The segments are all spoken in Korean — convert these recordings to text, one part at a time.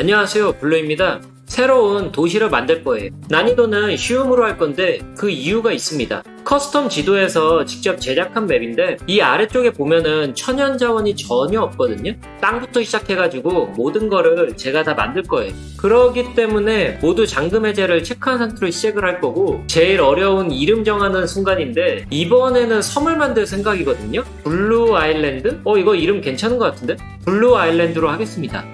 안녕하세요, 블루입니다. 새로운 도시를 만들 거예요. 난이도는 쉬움으로 할 건데 그 이유가 있습니다. 커스텀 지도에서 직접 제작한 맵인데 이 아래쪽에 보면은 천연 자원이 전혀 없거든요. 땅부터 시작해가지고 모든 거를 제가 다 만들 거예요. 그러기 때문에 모두 잠금 해제를 체크한 상태로 시작을 할 거고, 제일 어려운 이름 정하는 순간인데 이번에는 섬을 만들 생각이거든요. 블루 아일랜드? 이거 이름 괜찮은 것 같은데? 블루 아일랜드로 하겠습니다.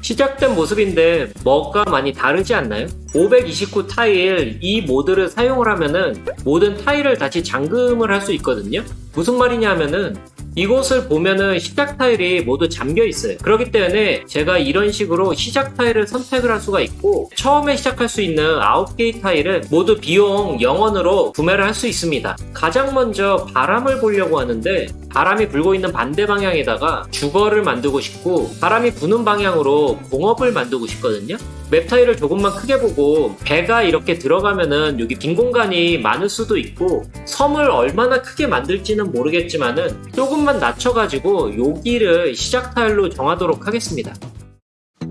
시작된 모습인데 뭐가 많이 다르지 않나요? 529 타일 이 모드를 사용을 하면은 모든 타일을 다시 잠금을 할 수 있거든요. 무슨 말이냐 하면은 이곳을 보면은 시작 타일이 모두 잠겨 있어요. 그렇기 때문에 제가 이런 식으로 시작 타일을 선택을 할 수가 있고, 처음에 시작할 수 있는 9개의 타일은 모두 비용 0원으로 구매를 할 수 있습니다. 가장 먼저 바람을 보려고 하는데, 바람이 불고 있는 반대 방향에다가 주거를 만들고 싶고, 바람이 부는 방향으로 공업을 만들고 싶거든요. 맵 타일을 조금만 크게 보고 배가 이렇게 들어가면은 여기 빈 공간이 많을 수도 있고, 섬을 얼마나 크게 만들지는 모르겠지만은 조금만 낮춰가지고 여기를 시작 타일로 정하도록 하겠습니다.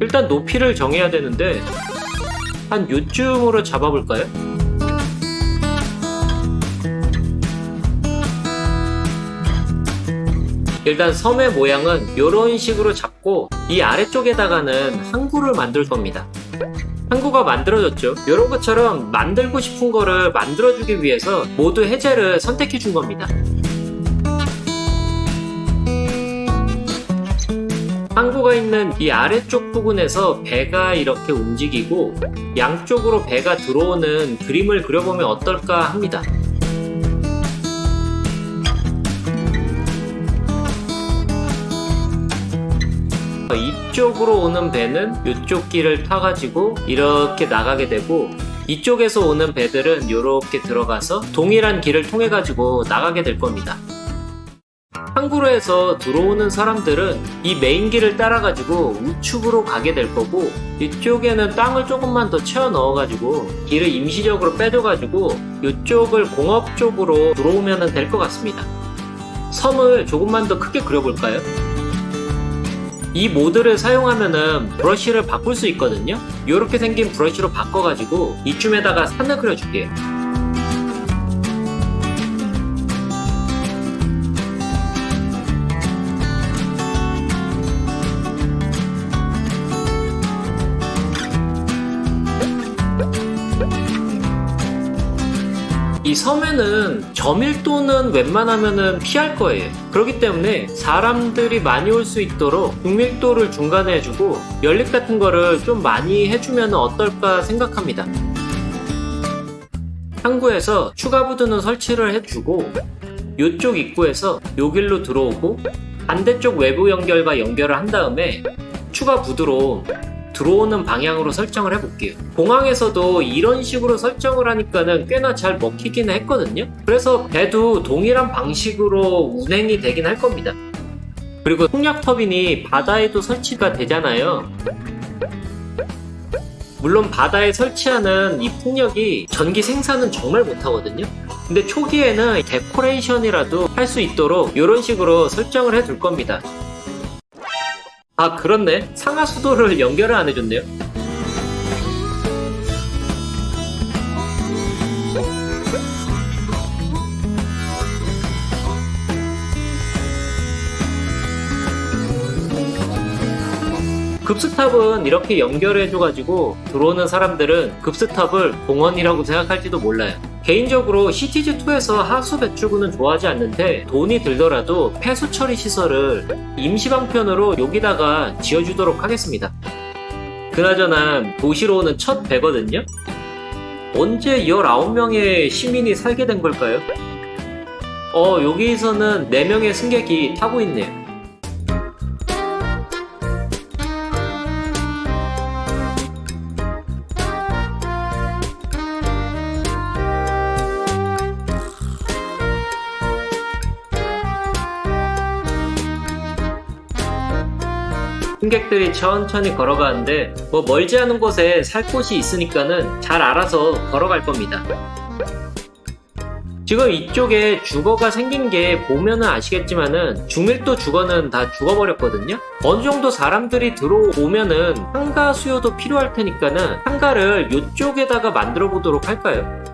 일단 높이를 정해야 되는데 한 요쯤으로 잡아볼까요? 일단 섬의 모양은 이런 식으로 잡고 이 아래쪽에다가는 항구를 만들 겁니다. 항구가 만들어졌죠. 이런 것처럼 만들고 싶은 거를 만들어주기 위해서 모두 해제를 선택해 준 겁니다. 항구가 있는 이 아래쪽 부분에서 배가 이렇게 움직이고 양쪽으로 배가 들어오는 그림을 그려보면 어떨까 합니다. 이쪽으로 오는 배는 이쪽 길을 타가지고 이렇게 나가게 되고, 이쪽에서 오는 배들은 이렇게 들어가서 동일한 길을 통해 가지고 나가게 될 겁니다. 항구로 해서 들어오는 사람들은 이 메인 길을 따라 가지고 우측으로 가게 될 거고, 이쪽에는 땅을 조금만 더 채워 넣어 가지고 길을 임시적으로 빼줘 가지고 이쪽을 공업 쪽으로 들어오면 될 것 같습니다. 섬을 조금만 더 크게 그려볼까요? 이 모드를 사용하면은 브러쉬를 바꿀 수 있거든요. 이렇게 생긴 브러쉬로 바꿔가지고 이쯤에다가 산을 그려줄게요. 이 섬에는 저밀도는 웬만하면은 피할 거예요. 그렇기 때문에 사람들이 많이 올 수 있도록 중밀도를 중간에 해주고 연립 같은 거를 좀 많이 해주면 어떨까 생각합니다. 항구에서 추가 부두는 설치를 해주고, 이쪽 입구에서 요 길로 들어오고 반대쪽 외부 연결과 연결을 한 다음에 추가 부두로 들어오는 방향으로 설정을 해볼게요. 공항에서도 이런 식으로 설정을 하니까는 꽤나 잘 먹히긴 했거든요. 그래서 배도 동일한 방식으로 운행이 되긴 할 겁니다. 그리고 풍력 터빈이 바다에도 설치가 되잖아요. 물론 바다에 설치하는 이 풍력이 전기 생산은 정말 못하거든요. 근데 초기에는 데코레이션이라도 할 수 있도록 이런 식으로 설정을 해둘 겁니다. 아, 그렇네. 상하수도를 연결을 안 해줬네요. 급스탑은 이렇게 연결해줘가지고 들어오는 사람들은 급스탑을 공원이라고 생각할지도 몰라요. 개인적으로 시티즈2에서 하수 배출구는 좋아하지 않는데 돈이 들더라도 폐수 처리 시설을 임시방편으로 여기다가 지어주도록 하겠습니다. 그나저나 도시로 오는 첫 배거든요? 언제 19명의 시민이 살게 된 걸까요? 여기서는 4명의 승객이 타고 있네요. 승객들이 천천히 걸어가는데 멀지 않은 곳에 살 곳이 있으니까는 잘 알아서 걸어갈 겁니다. 지금 이쪽에 주거가 생긴 게 보면은 아시겠지만은 중밀도 주거는 다 죽어버렸거든요. 어느 정도 사람들이 들어오면은 상가 수요도 필요할 테니까는 상가를 이쪽에다가 만들어 보도록 할까요?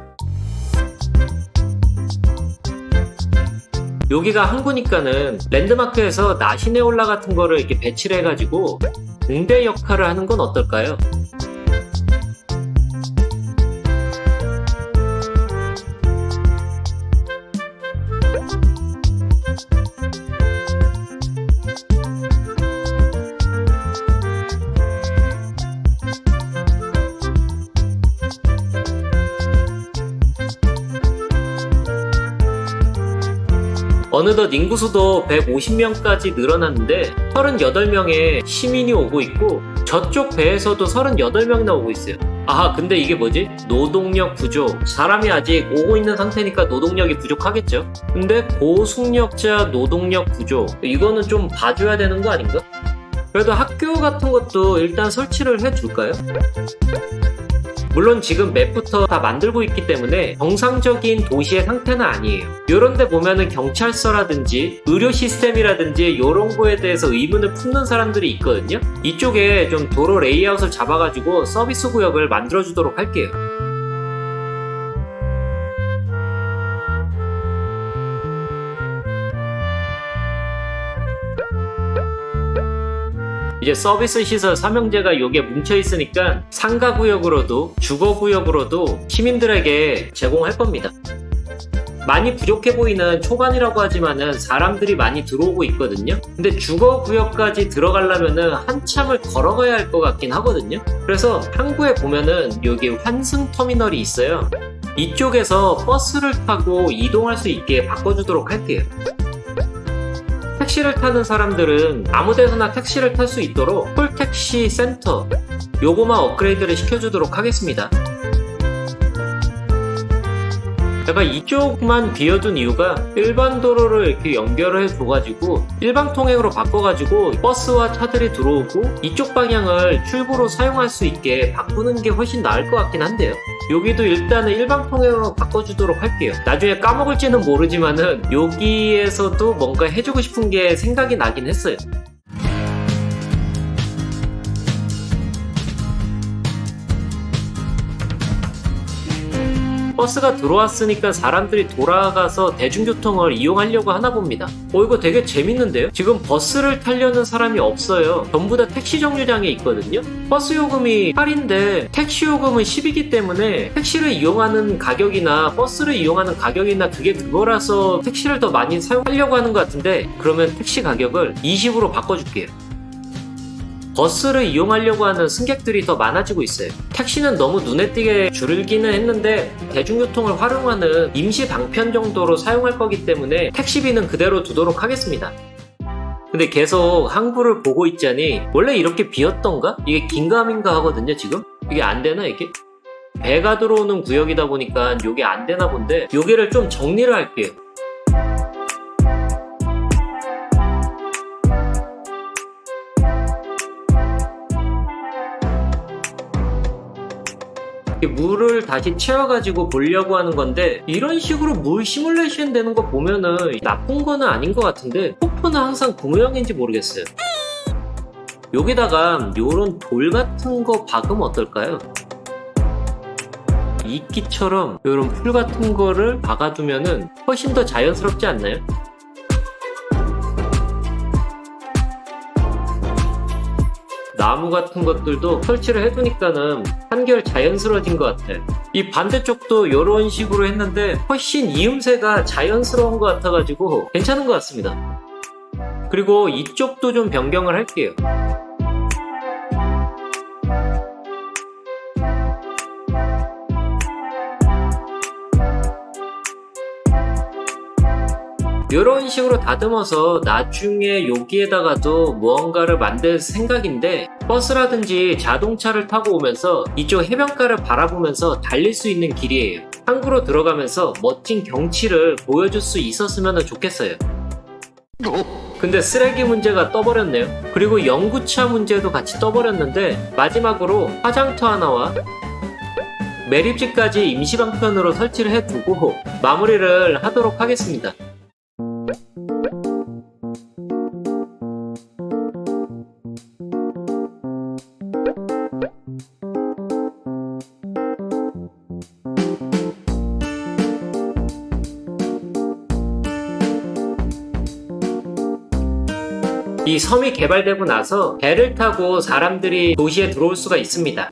여기가 항구니까는 랜드마크에서 나시네올라 같은 거를 이렇게 배치를 해가지고 공대 역할을 하는 건 어떨까요? 어느덧 인구수도 150명까지 늘어났는데 38명의 시민이 오고 있고 저쪽 배에서도 38명이나 오고 있어요. 아하, 근데 이게 뭐지? 노동력 부족. 사람이 아직 오고 있는 상태니까 노동력이 부족하겠죠? 근데 고숙력자 노동력 부족. 이거는 좀 봐줘야 되는 거 아닌가? 그래도 학교 같은 것도 일단 설치를 해줄까요? 물론 지금 맵부터 다 만들고 있기 때문에 정상적인 도시의 상태는 아니에요. 요런데 보면은 경찰서라든지 의료 시스템이라든지 요런 거에 대해서 의문을 품는 사람들이 있거든요. 이쪽에 좀 도로 레이아웃을 잡아가지고 서비스 구역을 만들어주도록 할게요. 이제 서비스 시설 삼형제가 요게 뭉쳐있으니까 상가구역으로도 주거구역으로도 시민들에게 제공할 겁니다. 많이 부족해 보이는 초반이라고 하지만은 사람들이 많이 들어오고 있거든요. 근데 주거구역까지 들어가려면은 한참을 걸어가야 할 것 같긴 하거든요. 그래서 항구에 보면은 여기 환승터미널이 있어요. 이쪽에서 버스를 타고 이동할 수 있게 바꿔주도록 할게요. 택시를 타는 사람들은 아무데서나 택시를 탈 수 있도록 콜택시 센터 요거만 업그레이드를 시켜주도록 하겠습니다. 제가 이쪽만 비워둔 이유가 일반 도로를 이렇게 연결을 해줘가지고 일방 통행으로 바꿔가지고 버스와 차들이 들어오고 이쪽 방향을 출구로 사용할 수 있게 바꾸는 게 훨씬 나을 것 같긴 한데요. 여기도 일단은 일방 통행으로 바꿔주도록 할게요. 나중에 까먹을지는 모르지만은 여기에서도 뭔가 해주고 싶은 게 생각이 나긴 했어요. 버스가 들어왔으니까 사람들이 돌아가서 대중교통을 이용하려고 하나 봅니다. 이거 되게 재밌는데요? 지금 버스를 타려는 사람이 없어요. 전부 다 택시 정류장에 있거든요. 버스 요금이 8인데 택시 요금은 10이기 때문에 택시를 이용하는 가격이나 버스를 이용하는 가격이나 그게 그거라서 택시를 더 많이 사용하려고 하는 것 같은데 그러면 택시 가격을 20으로 바꿔줄게요. 버스를 이용하려고 하는 승객들이 더 많아지고 있어요. 택시는 너무 눈에 띄게 줄기는 했는데 대중교통을 활용하는 임시 방편 정도로 사용할 거기 때문에 택시비는 그대로 두도록 하겠습니다. 근데 계속 항구를 보고 있자니 원래 이렇게 비었던가? 이게 긴가민가 하거든요 지금? 이게 안 되나 이게? 배가 들어오는 구역이다 보니까 이게 안 되나 본데 여기를 좀 정리를 할게요. 물을 다시 채워가지고 보려고 하는 건데 이런 식으로 물 시뮬레이션 되는 거 보면은 나쁜 거는 아닌 것 같은데 폭포는 항상 그 모양인지 모르겠어요. 여기다가 요런 돌 같은 거 박으면 어떨까요? 이끼처럼 요런 풀 같은 거를 박아두면은 훨씬 더 자연스럽지 않나요? 나무 같은 것들도 설치를 해두니까는 한결 자연스러워진 것 같아요. 이 반대쪽도 이런 식으로 했는데 훨씬 이음새가 자연스러운 것 같아가지고 괜찮은 것 같습니다. 그리고 이쪽도 좀 변경을 할게요. 이런 식으로 다듬어서 나중에 여기에다가도 무언가를 만들 생각인데 버스라든지 자동차를 타고 오면서 이쪽 해변가를 바라보면서 달릴 수 있는 길이에요. 항구로 들어가면서 멋진 경치를 보여줄 수 있었으면 좋겠어요. 근데 쓰레기 문제가 떠버렸네요. 그리고 연구차 문제도 같이 떠버렸는데 마지막으로 화장터 하나와 매립지까지 임시방편으로 설치를 해두고 마무리를 하도록 하겠습니다. 이 섬이 개발되고 나서 배를 타고 사람들이 도시에 들어올 수가 있습니다.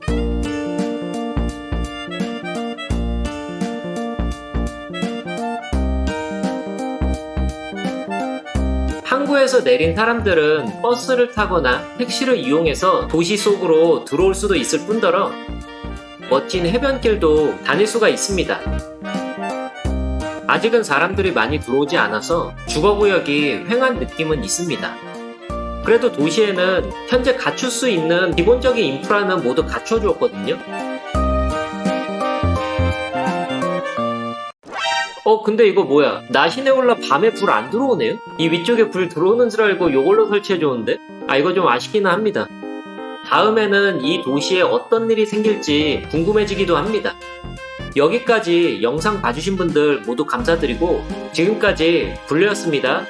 항구에서 내린 사람들은 버스를 타거나 택시를 이용해서 도시 속으로 들어올 수도 있을 뿐더러 멋진 해변길도 다닐 수가 있습니다. 아직은 사람들이 많이 들어오지 않아서 주거구역이 휑한 느낌은 있습니다. 그래도 도시에는 현재 갖출 수 있는 기본적인 인프라는 모두 갖춰주었거든요. 근데 이거 뭐야? 나시네 올라 밤에 불 안 들어오네요? 이 위쪽에 불 들어오는 줄 알고 이걸로 설치해줬는데? 이거 좀 아쉽기는 합니다. 다음에는 이 도시에 어떤 일이 생길지 궁금해지기도 합니다. 여기까지 영상 봐주신 분들 모두 감사드리고 지금까지 블루였습니다.